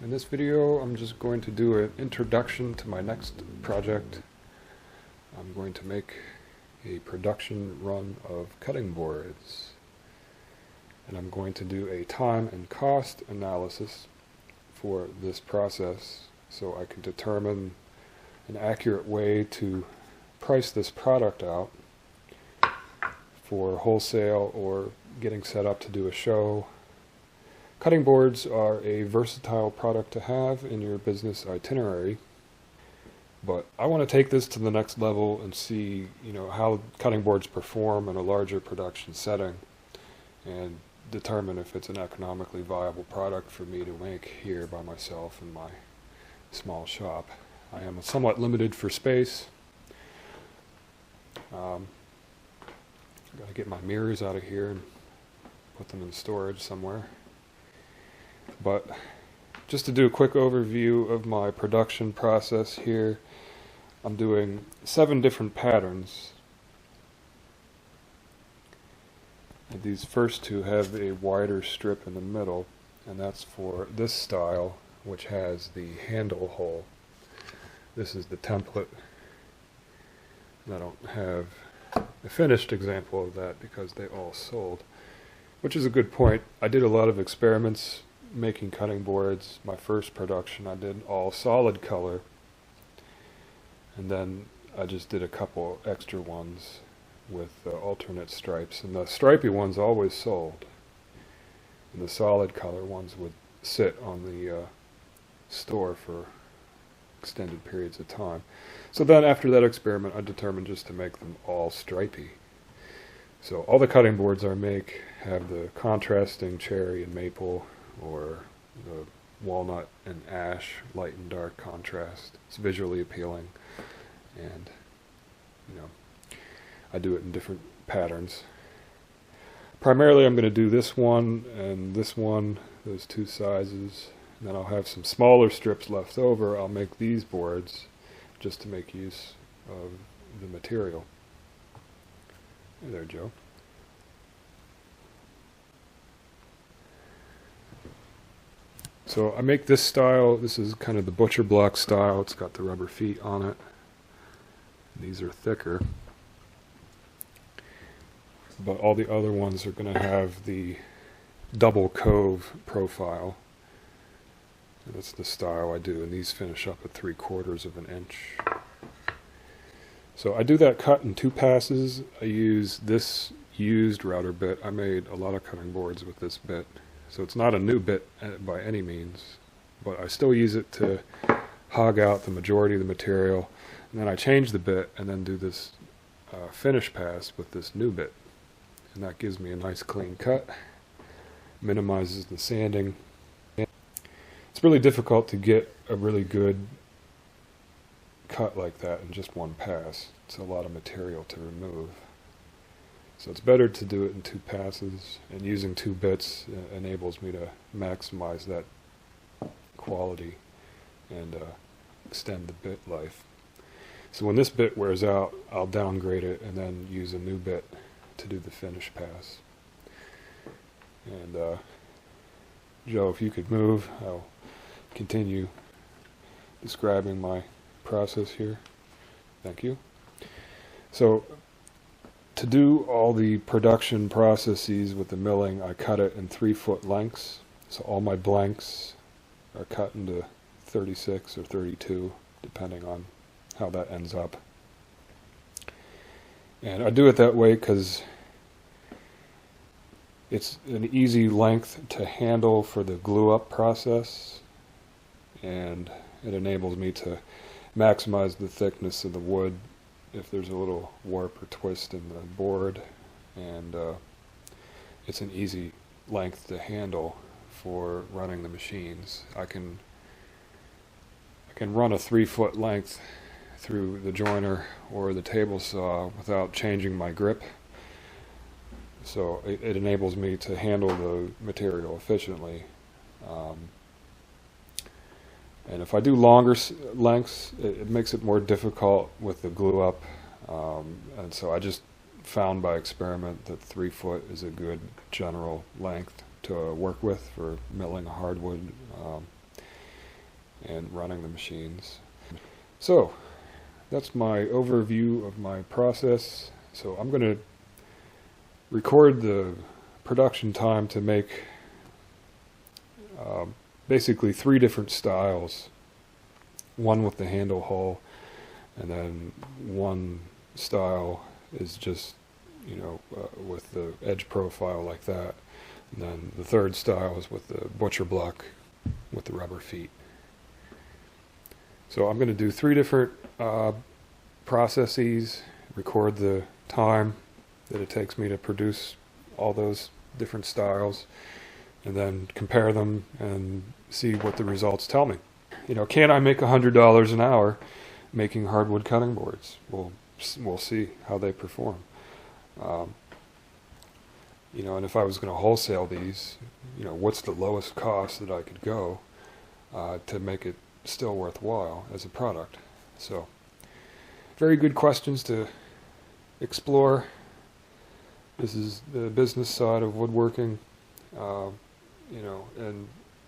In this video, I'm just going to do an introduction to my next project. I'm going to make a production run of cutting boards. And I'm going to do a time and cost analysis for this process so I can determine an accurate way to price this product out for wholesale or getting set up to do a show. Cutting boards are a versatile product to have in your business itinerary, but I want to take this to the next level and see, how cutting boards perform in a larger production setting and determine if it's an economically viable product for me to make here by myself in my small shop. I am somewhat limited for space. Got to get my mirrors out of here and put them in storage somewhere. But just to do a quick overview of my production process here, I'm doing 7 different patterns. And these first 2 have a wider strip in the middle, and that's for this style, which has the handle hole. This is the template. And I don't have a finished example of that because they all sold, which is a good point. I did a lot of experiments making cutting boards. My first production I did all solid color, and then I just did a couple extra ones with alternate stripes, and the stripy ones always sold, and the solid color ones would sit on the store for extended periods of time. So then after that experiment I determined just to make them all stripy. So all the cutting boards I make have the contrasting cherry and maple, or the walnut and ash, light and dark contrast. It's visually appealing, and I do it in different patterns. Primarily I'm going to do this one and this one, those 2 sizes, and then I'll have some smaller strips left over. I'll make these boards just to make use of the material. Hey there, Joe. So I make this style. This is kind of the butcher block style. It's got the rubber feet on it. These are thicker. But all the other ones are going to have the double cove profile. And that's the style I do. And these finish up at 3/4 of an inch. So I do that cut in 2 passes. I use this used router bit. I made a lot of cutting boards with this bit. So it's not a new bit by any means, but I still use it to hog out the majority of the material. And then I change the bit and then do this finish pass with this new bit. And that gives me a nice clean cut, minimizes the sanding. It's really difficult to get a really good cut like that in just one pass. It's a lot of material to remove. So it's better to do it in 2 passes, and using 2 bits enables me to maximize that quality and extend the bit life. So when this bit wears out, I'll downgrade it and then use a new bit to do the finish pass. And Joe, if you could move, I'll continue describing my process here. Thank you. So to do all the production processes with the milling, I cut it in 3-foot lengths. So all my blanks are cut into 36 or 32, depending on how that ends up. And I do it that way because it's an easy length to handle for the glue up process, and it enables me to maximize the thickness of the wood if there's a little warp or twist in the board, and it's an easy length to handle for running the machines. I can run a 3-foot length through the joiner or the table saw without changing my grip, so it enables me to handle the material efficiently. And if I do longer lengths, it makes it more difficult with the glue up. And so I just found by experiment that 3-foot is a good general length to work with for milling a hardwood. and running the machines. So that's my overview of my process. So I'm going to record the production time to make basically 3 different styles. One with the handle hull, and then one style is just, with the edge profile like that. And then the third style is with the butcher block with the rubber feet. So I'm going to do 3 different processes, record the time that it takes me to produce all those different styles, and then compare them and see what the results tell me. Can I make $100 an hour making hardwood cutting boards? We'll see how they perform. And if I was going to wholesale these, what's the lowest cost that I could go to make it still worthwhile as a product? So, very good questions to explore. This is the business side of woodworking, and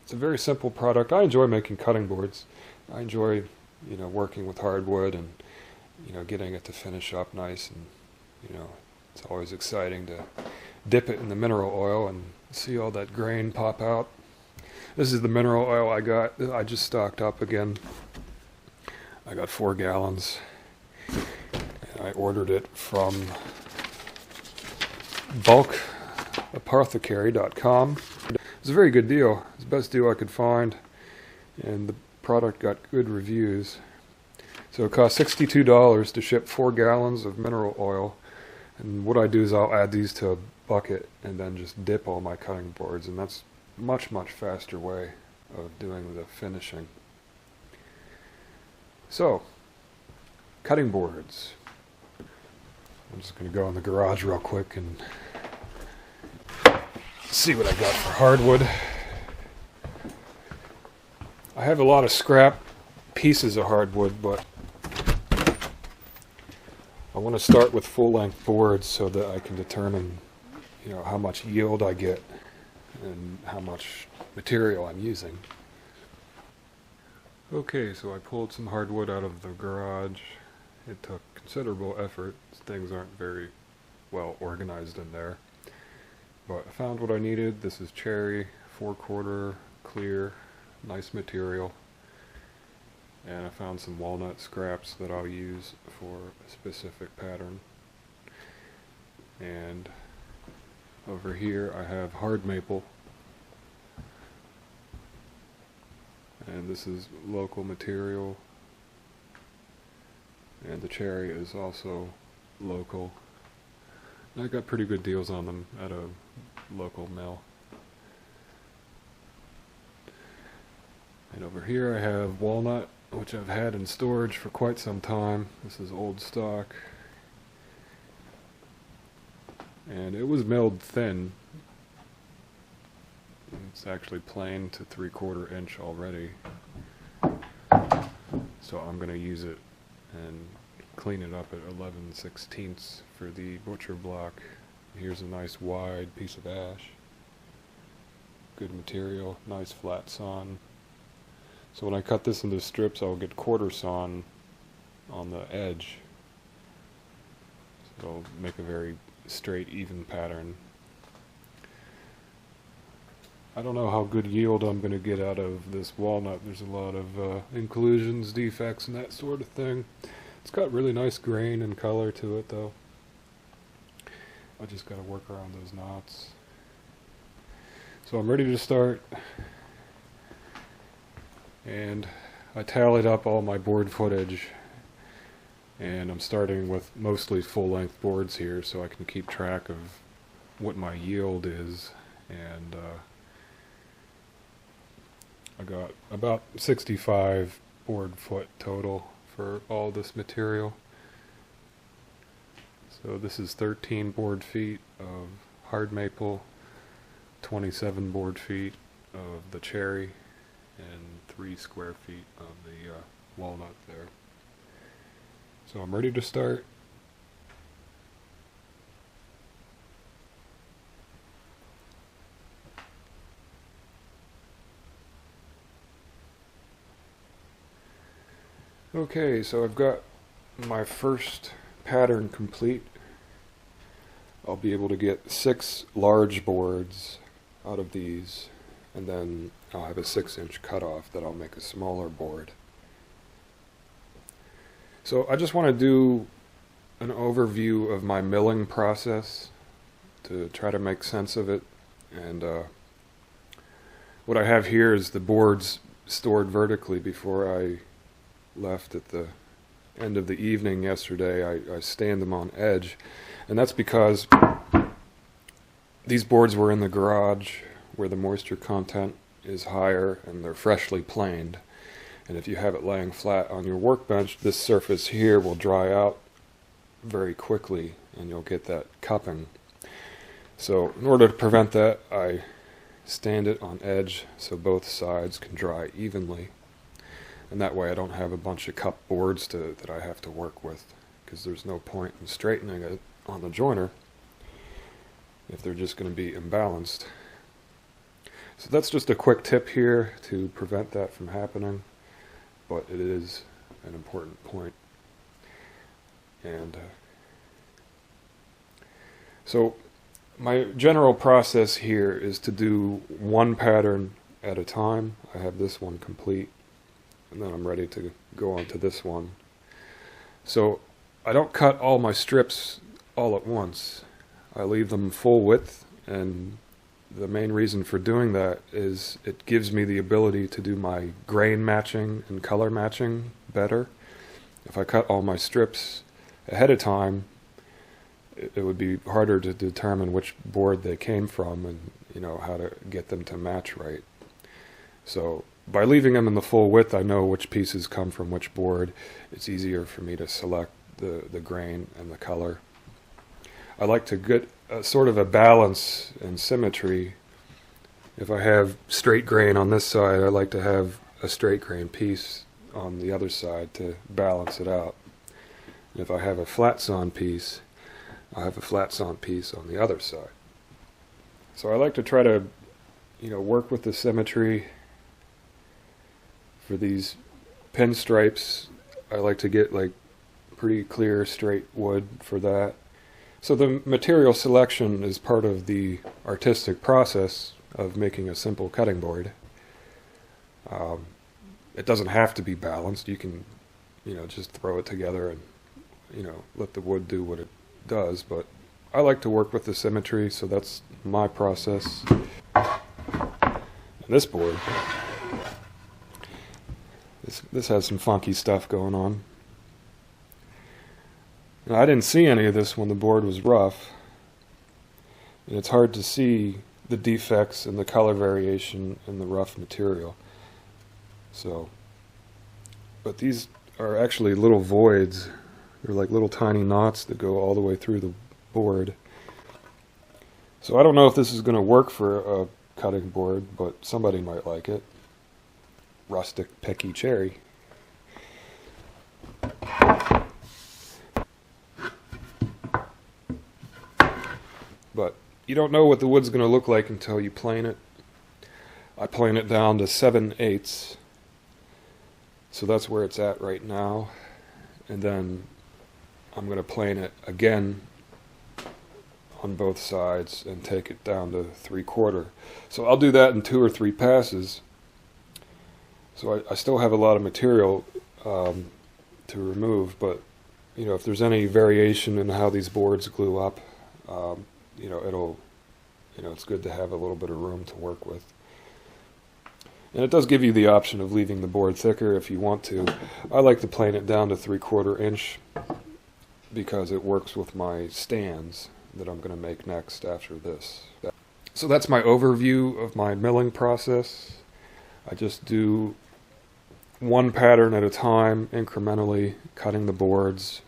it's a very simple product. I enjoy making cutting boards. I enjoy, working with hardwood and, getting it to finish up nice, and, it's always exciting to dip it in the mineral oil and see all that grain pop out. This is the mineral oil I just stocked up again. I got 4 gallons. And I ordered it from bulkapothecary.com. It was a very good deal. It's the best deal I could find, and the product got good reviews. So it cost $62 to ship 4 gallons of mineral oil. And what I do is I'll add these to a bucket and then just dip all my cutting boards, and that's a much faster way of doing the finishing. So, cutting boards. I'm just going to go in the garage real quick and see what I got for hardwood. I have a lot of scrap pieces of hardwood, but I want to start with full-length boards so that I can determine, how much yield I get and how much material I'm using. Okay, so I pulled some hardwood out of the garage. It took considerable effort. Things aren't very well organized in there. But I found what I needed. This is cherry, 4/4, clear, nice material. And I found some walnut scraps that I'll use for a specific pattern. And over here I have hard maple. And this is local material. And the cherry is also local. And I got pretty good deals on them at a local mill. And over here I have walnut, which I've had in storage for quite some time. This is old stock. And it was milled thin. It's actually planed to 3/4 inch already. So I'm going to use it and clean it up at 11/16 for the butcher block. Here's a nice wide piece of ash. Good material, nice flat sawn. So when I cut this into strips, I'll get quarter sawn on the edge. So it'll make a very straight, even pattern. I don't know how good yield I'm going to get out of this walnut. There's a lot of inclusions, defects, and that sort of thing. It's got really nice grain and color to it, though. I just got to work around those knots. So I'm ready to start. And I tallied up all my board footage, and I'm starting with mostly full-length boards here so I can keep track of what my yield is. And I got about 65 board foot total for all this material. So this is 13 board feet of hard maple, 27 board feet of the cherry, and 3 square feet of the walnut there. So I'm ready to start. Okay, so I've got my first pattern complete. I'll be able to get 6 large boards out of these, and then I'll have a 6-inch cutoff that I'll make a smaller board. So I just want to do an overview of my milling process to try to make sense of it. And what I have here is the boards stored vertically. Before I left at the end of the evening yesterday, I stand them on edge, and that's because these boards were in the garage where the moisture content is higher and they're freshly planed. And if you have it laying flat on your workbench, this surface here will dry out very quickly and you'll get that cupping. So in order to prevent that, I stand it on edge so both sides can dry evenly. And that way I don't have a bunch of cup boards that I have to work with, because there's no point in straightening it on the joiner if they're just going to be imbalanced. So that's just a quick tip here to prevent that from happening, but it is an important point. And so my general process here is to do one pattern at a time. I have this one complete, and then I'm ready to go on to this one. So I don't cut all my strips all at once. I leave them full width, and the main reason for doing that is it gives me the ability to do my grain matching and color matching better. If I cut all my strips ahead of time, it would be harder to determine which board they came from and how to get them to match right. So by leaving them in the full width, I know which pieces come from which board. It's easier for me to select the grain and the color. I like to get sort of a balance and symmetry. If I have straight grain on this side, I like to have a straight grain piece on the other side to balance it out. And if I have a flat sawn piece, I have a flat sawn piece on the other side. So I like to try to work with the symmetry. For these pinstripes, I like to get like pretty clear straight wood for that. So the material selection is part of the artistic process of making a simple cutting board. It doesn't have to be balanced. You can just throw it together and let the wood do what it does, but I like to work with the symmetry, so that's my process. And this board, this has some funky stuff going on. Now, I didn't see any of this when the board was rough, and it's hard to see the defects and the color variation in the rough material. But these are actually little voids. They're like little tiny knots that go all the way through the board. So I don't know if this is going to work for a cutting board, but somebody might like it. Rustic picky cherry. But you don't know what the wood's going to look like until you plane it. I plane it down to 7/8, so that's where it's at right now. And then I'm going to plane it again on both sides and take it down to 3/4. So I'll do that in 2 or 3 passes. So I still have a lot of material to remove, but if there's any variation in how these boards glue up, it's good to have a little bit of room to work with. And it does give you the option of leaving the board thicker if you want to. I like to plane it down to 3/4 inch because it works with my stands that I'm going to make next after this. So that's my overview of my milling process. I just do one pattern at a time, incrementally cutting the boards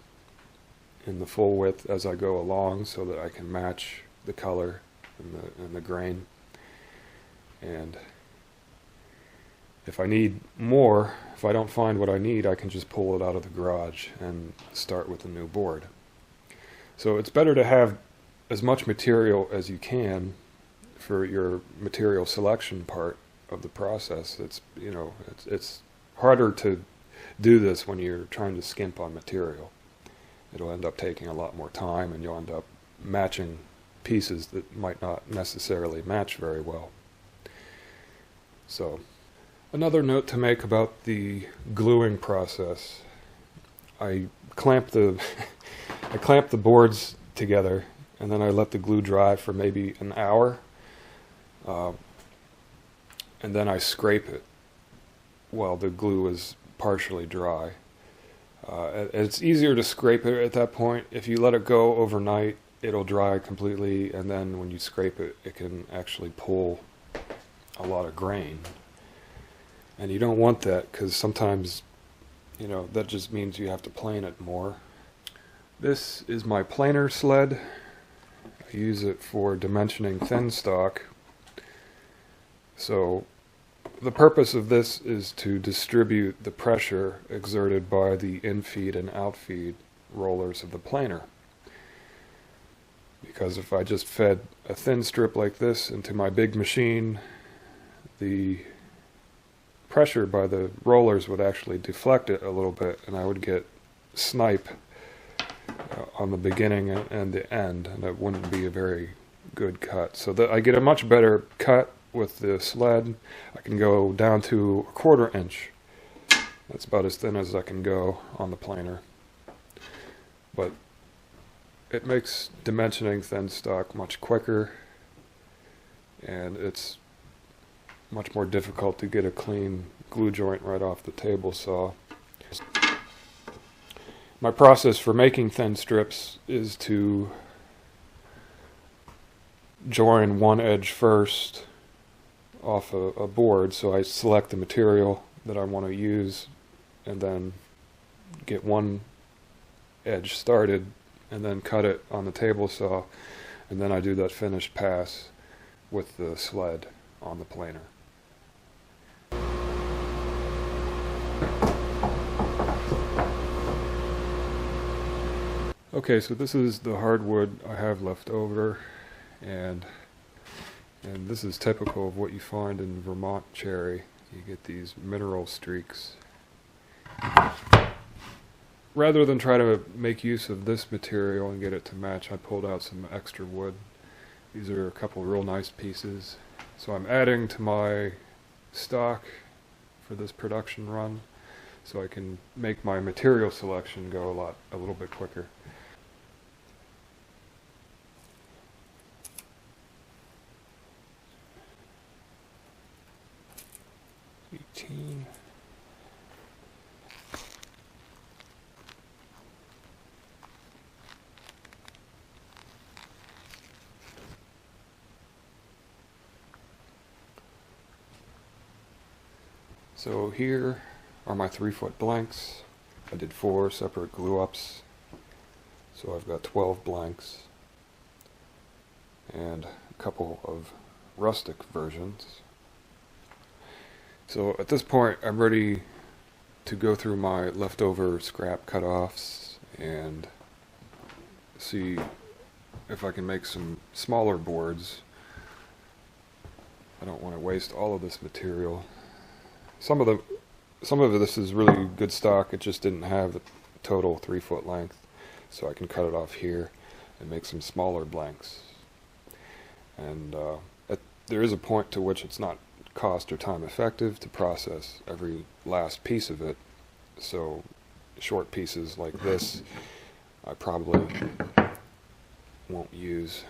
in the full width as I go along so that I can match the color and the grain. And if I need more, if I don't find what I need, I can just pull it out of the garage and start with a new board. So it's better to have as much material as you can for your material selection part of the process. It's harder to do this when you're trying to skimp on material. It'll end up taking a lot more time, and you'll end up matching pieces that might not necessarily match very well. So, another note to make about the gluing process. I clamp the boards together, and then I let the glue dry for maybe an hour, and then I scrape it while the glue is partially dry. It's easier to scrape it at that point. If you let it go overnight, it'll dry completely, and then when you scrape it, it can actually pull a lot of grain. And you don't want that, because sometimes, that just means you have to plane it more. This is my planer sled. I use it for dimensioning thin stock. So the purpose of this is to distribute the pressure exerted by the infeed and outfeed rollers of the planer. Because if I just fed a thin strip like this into my big machine, the pressure by the rollers would actually deflect it a little bit, and I would get snipe on the beginning and the end, and it wouldn't be a very good cut. So that I get a much better cut with the sled. I can go down to 1/4 inch. That's about as thin as I can go on the planer. But it makes dimensioning thin stock much quicker, and it's much more difficult to get a clean glue joint right off the table saw. My process for making thin strips is to join one edge first off a board. So I select the material that I want to use, and then get one edge started, and then cut it on the table saw, and then I do that finished pass with the sled on the planer. Okay, so this is the hardwood I have left over, and this is typical of what you find in Vermont cherry. You get these mineral streaks. Rather than try to make use of this material and get it to match, I pulled out some extra wood. These are a couple real nice pieces. So I'm adding to my stock for this production run, so I can make my material selection go a little bit quicker. So here are my 3-foot blanks. I did 4 separate glue ups, so I've got 12 blanks and a couple of rustic versions. So at this point I'm ready to go through my leftover scrap cutoffs and see if I can make some smaller boards. I don't want to waste all of this material. Some of this is really good stock. It just didn't have the total 3-foot length, so I can cut it off here and make some smaller blanks. And there is a point to which it's not cost or time effective to process every last piece of it. So short pieces like this I probably won't use.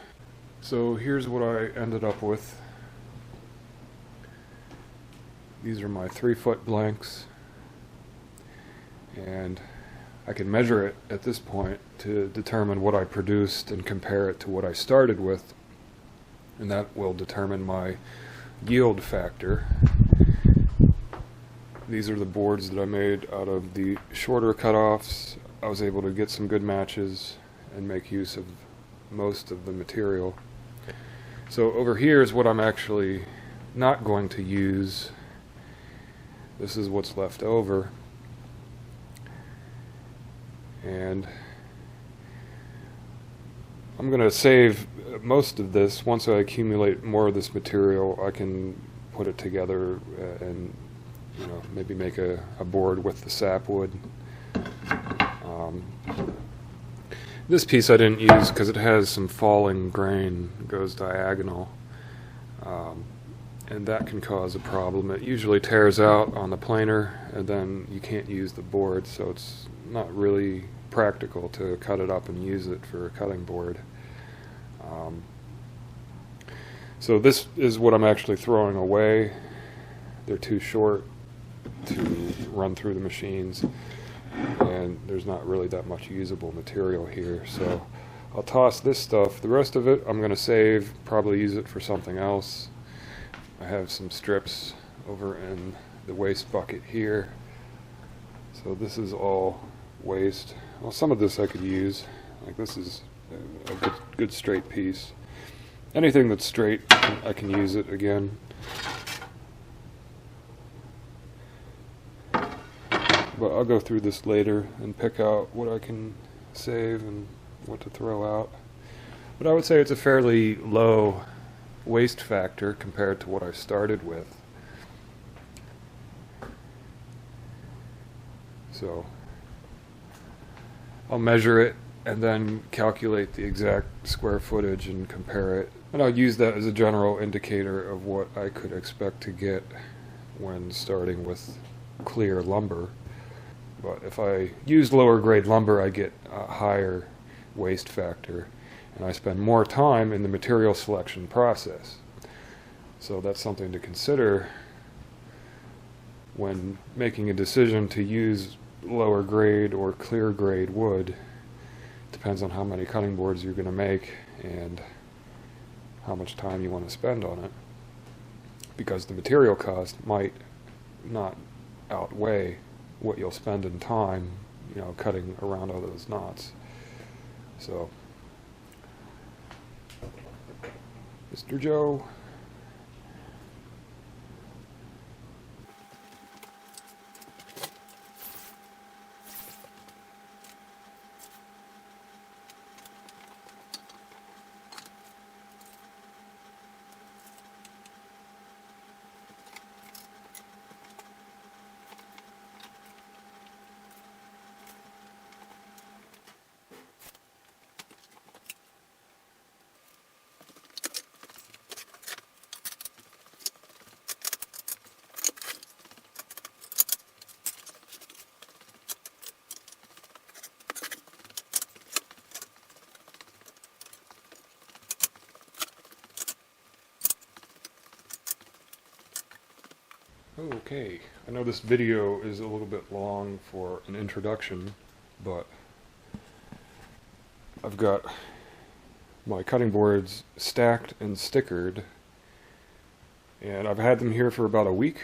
So here's what I ended up with. These are my 3-foot blanks, and I can measure it at this point to determine what I produced and compare it to what I started with, and that will determine my yield factor. These are the boards that I made out of the shorter cutoffs. I was able to get some good matches and make use of most of the material. So over here is what I'm actually not going to use. This is what's left over, and I'm going to save most of this. Once I accumulate more of this material, I can put it together and maybe make a board with the sapwood. This piece I didn't use because it has some falling grain, it goes diagonal, and that can cause a problem. It usually tears out on the planer, and then you can't use the board, so it's not really practical to cut it up and use it for a cutting board. So this is what I'm actually throwing away. They're too short to run through the machines, and there's not really that much usable material here, so I'll toss this stuff. The rest of it I'm going to save, probably use it for something else. I have some strips over in the waste bucket here, so this is all waste. Well, some of this I could use, like this is a good straight piece. Anything that's straight, I can use it again. But I'll go through this later and pick out what I can save and what to throw out. But I would say it's a fairly low waste factor compared to what I started with. So I'll measure it and then calculate the exact square footage and compare it. And I'll use that as a general indicator of what I could expect to get when starting with clear lumber. But if I use lower grade lumber, I get a higher waste factor, and I spend more time in the material selection process. So that's something to consider when making a decision to use lower grade or clear grade wood. Depends on how many cutting boards you're going to make and how much time you want to spend on it, because the material cost might not outweigh what you'll spend in time, cutting around all those knots. So, Mr. Joe. Okay, I know this video is a little bit long for an introduction, but I've got my cutting boards stacked and stickered, and I've had them here for about a week.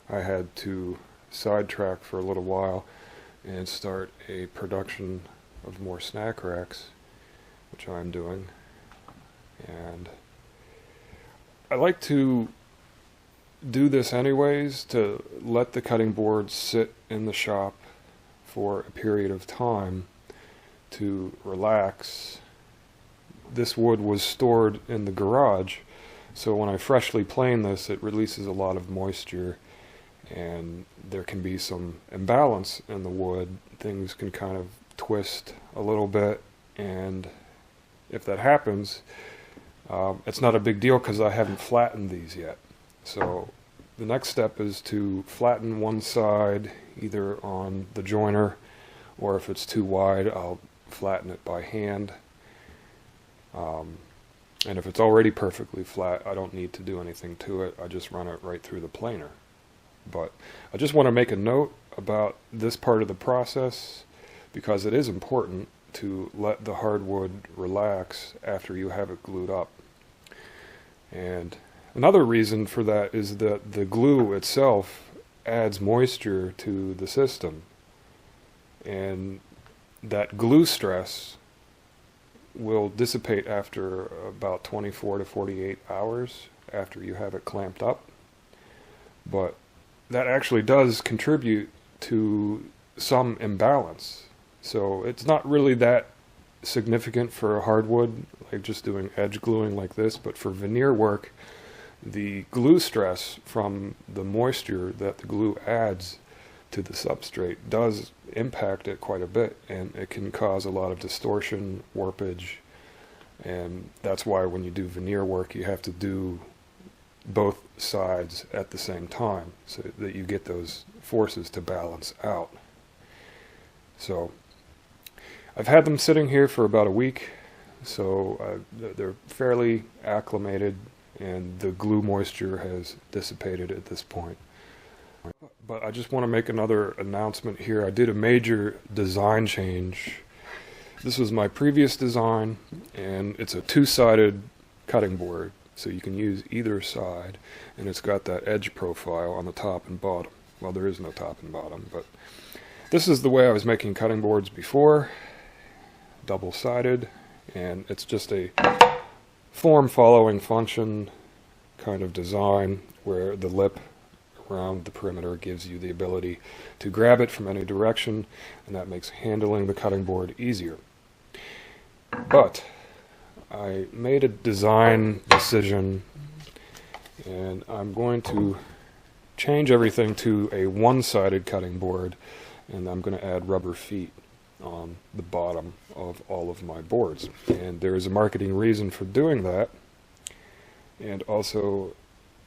I had to sidetrack for a little while and start a production of more snack racks, which I'm doing. And I like to do this anyways, to let the cutting boards sit in the shop for a period of time to relax. This wood was stored in the garage, so when I freshly plane this, it releases a lot of moisture, and there can be some imbalance in the wood. Things can kind of twist a little bit, and if that happens, it's not a big deal because I haven't flattened these yet. So the next step is to flatten one side, either on the joiner, or if it's too wide, I'll flatten it by hand. And if it's already perfectly flat, I don't need to do anything to it. I just run it right through the planer. But I just want to make a note about this part of the process, because it is important to let the hardwood relax after you have it glued up. And another reason for that is that the glue itself adds moisture to the system, and that glue stress will dissipate after about 24 to 48 hours after you have it clamped up. But that actually does contribute to some imbalance. So it's not really that significant for hardwood, like just doing edge gluing like this, but for veneer work, the glue stress from the moisture that the glue adds to the substrate does impact it quite a bit, and it can cause a lot of distortion, warpage, and that's why when you do veneer work you have to do both sides at the same time so that you get those forces to balance out. So I've had them sitting here for about a week, so they're fairly acclimated and the glue moisture has dissipated at this point. But I just want to make another announcement here. I did a major design change. This was my previous design, and it's a two-sided cutting board, so you can use either side, and it's got that edge profile on the top and bottom. Well, there is no top and bottom, but this is the way I was making cutting boards before, double-sided, and it's just a form-following function kind of design where the lip around the perimeter gives you the ability to grab it from any direction, and that makes handling the cutting board easier. But I made a design decision, and I'm going to change everything to a one-sided cutting board, and I'm going to add rubber feet on the bottom of all of my boards. And there is a marketing reason for doing that, and also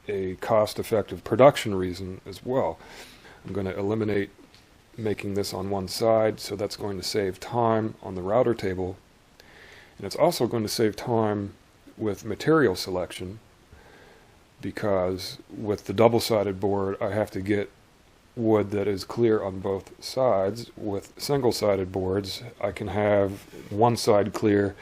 a cost-effective production reason as well. I'm going to eliminate making this on one side, so that's going to save time on the router table, and it's also going to save time with material selection, because with the double-sided board I have to get wood that is clear on both sides. With single-sided boards I can have one side clear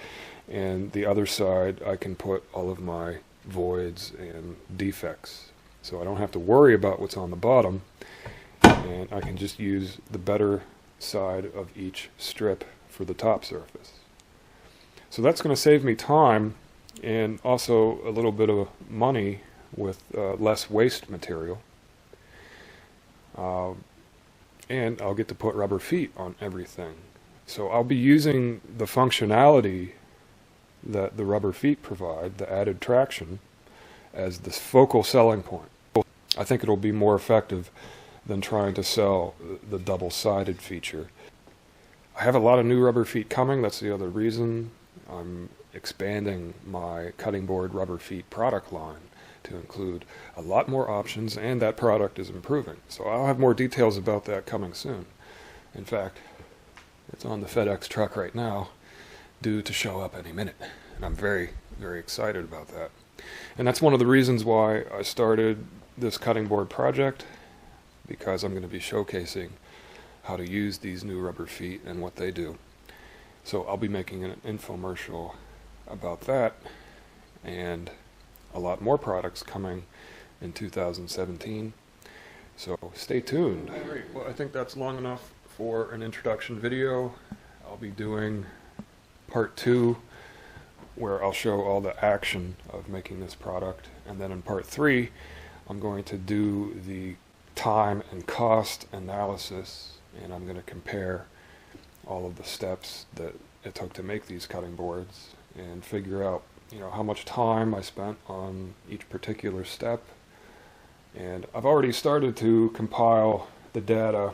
and the other side I can put all of my voids and defects, so I don't have to worry about what's on the bottom, and I can just use the better side of each strip for the top surface. So that's going to save me time and also a little bit of money with less waste material. And I'll get to put rubber feet on everything. So I'll be using the functionality that the rubber feet provide, the added traction, as the focal selling point. I think it'll be more effective than trying to sell the double-sided feature. I have a lot of new rubber feet coming. That's the other reason I'm expanding my cutting board rubber feet product line to include a lot more options, and that product is improving. So I'll have more details about that coming soon. In fact, it's on the FedEx truck right now, due to show up any minute, and I'm very, very excited about that. And that's one of the reasons why I started this cutting board project, because I'm going to be showcasing how to use these new rubber feet and what they do. So I'll be making an infomercial about that, and a lot more products coming in 2017. So stay tuned. Alright, well, I think that's long enough for an introduction video. I'll be doing part 2, where I'll show all the action of making this product, and then in part 3 I'm going to do the time and cost analysis, and I'm going to compare all of the steps that it took to make these cutting boards and figure out, how much time I spent on each particular step. And I've already started to compile the data,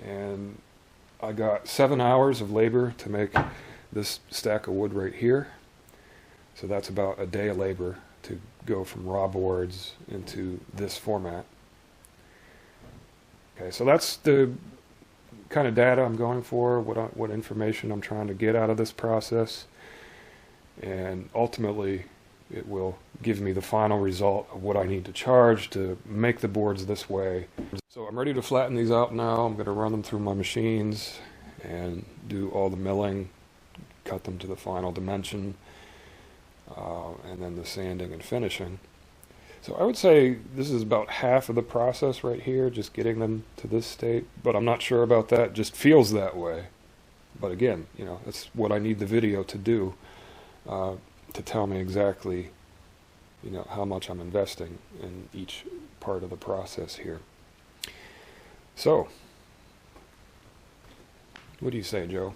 and I got 7 hours of labor to make this stack of wood right here. So that's about a day of labor to go from raw boards into this format. Okay, so that's the kind of data I'm going for, what information I'm trying to get out of this process, and ultimately it will give me the final result of what I need to charge to make the boards this way. So I'm ready to flatten these out now. I'm going to run them through my machines and do all the milling, cut them to the final dimension, and then the sanding and finishing. So I would say this is about half of the process right here, just getting them to this state, but I'm not sure about that. It just feels that way. But again, that's what I need the video to do, to tell me exactly, how much I'm investing in each part of the process here. So, what do you say, Joe?